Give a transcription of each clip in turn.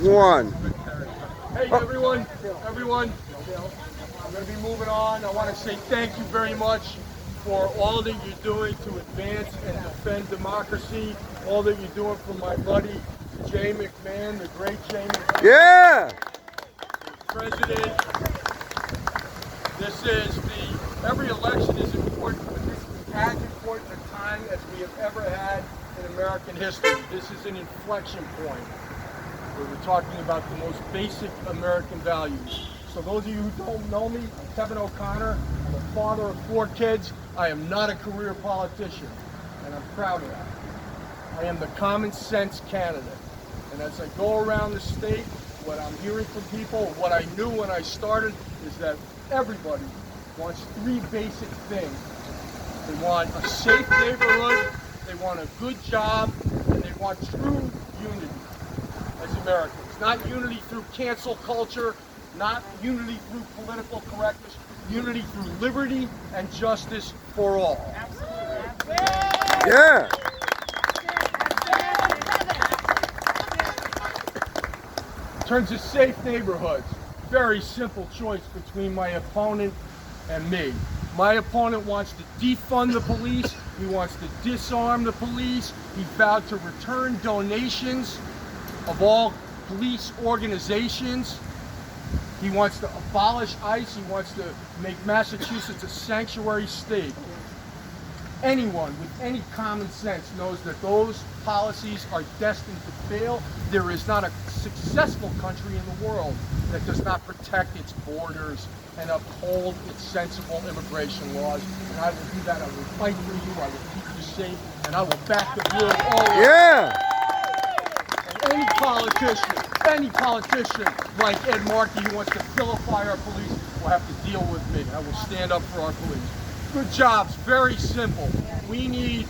one. Hey, everyone, I'm going to be moving on. I want to say thank you very much for all that you're doing to advance and defend democracy, all that you're doing for my buddy, Jay McMahon, the great Jay McMahon. Yeah! President. Every election is important, but this is as important a time as we have ever had in American history. This is an inflection point where we're talking about the most basic American values. So those of you who don't know me, I'm Kevin O'Connor. I'm a father of 4 kids. I am not a career politician, and I'm proud of that. I am the common sense candidate. And as I go around the state, what I'm hearing from people, what I knew when I started, is that everybody wants 3 basic things. They want a safe neighborhood, they want a good job, and they want true unity as Americans. Not unity through cancel culture, not unity through political correctness, unity through liberty and justice for all. Absolutely. Yeah! In terms of safe neighborhoods, very simple choice between my opponent and me. My opponent wants to defund the police. He wants to disarm the police. He vowed to return donations of all police organizations. He wants to abolish ICE. He wants to make Massachusetts a sanctuary state. Anyone with any common sense knows that those policies are destined to fail. There is not a successful country in the world that does not protect its borders and uphold its sensible immigration laws. And I will do that. I will fight for you. I will keep you safe. And I will back the bill always. Yeah! And any politician like Ed Markey who wants to vilify our police will have to deal with me. I will stand up for our police. Good jobs, very simple. We need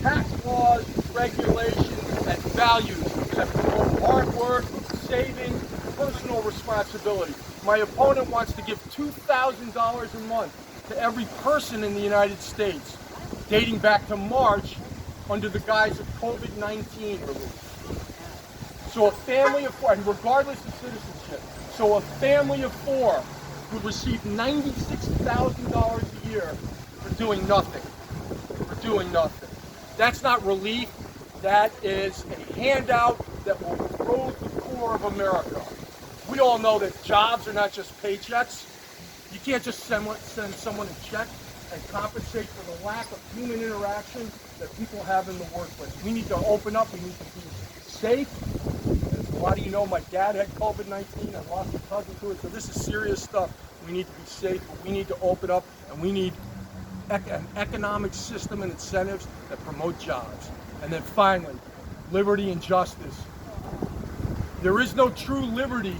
tax laws, regulations, and values that promote hard work, saving, personal responsibility. My opponent wants to give $2,000 a month to every person in the United States, dating back to March, under the guise of COVID-19 relief. So a family of 4, and regardless of citizenship, so a family of 4 would receive $96,000 a year for doing nothing. That's not relief. That is a handout that will erode the core of America. We all know that jobs are not just paychecks. You can't just send someone a check and compensate for the lack of human interaction that people have in the workplace. We need to open up. We need to be safe. As a lot of you know, my dad had COVID-19. I lost a cousin to it. So this is serious stuff. We need to be safe, but we need to open up, and we need an economic system and incentives that promote jobs. And then finally, liberty and justice. There is no true liberty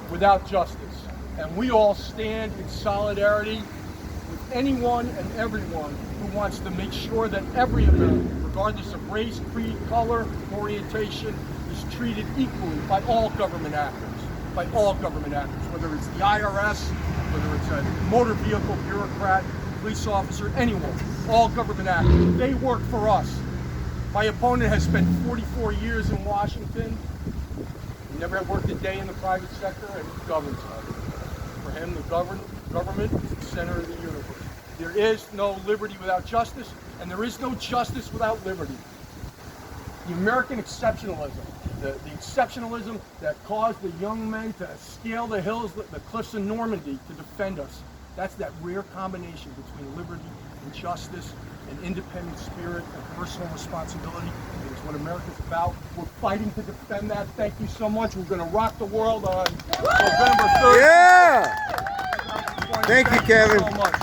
without justice. And we all stand in solidarity with anyone and everyone who wants to make sure that every American, regardless of race, creed, color, orientation, is treated equally by all government actors. Whether it's the IRS, whether it's a motor vehicle bureaucrat, police officer, anyone, all government actors. They work for us. My opponent has spent 44 years in Washington. He never had worked a day in the private sector, and he governs us. For him, the government is the center of the universe. There is no liberty without justice, and there is no justice without liberty. The American exceptionalism, the exceptionalism that caused the young men to scale the hills, the cliffs of Normandy to defend us. That's that rare combination between liberty and justice and independent spirit and personal responsibility. It's what America's about. We're fighting to defend that. Thank you so much. We're going to rock the world on November 3rd. Yeah! Thank you, Kevin. So much.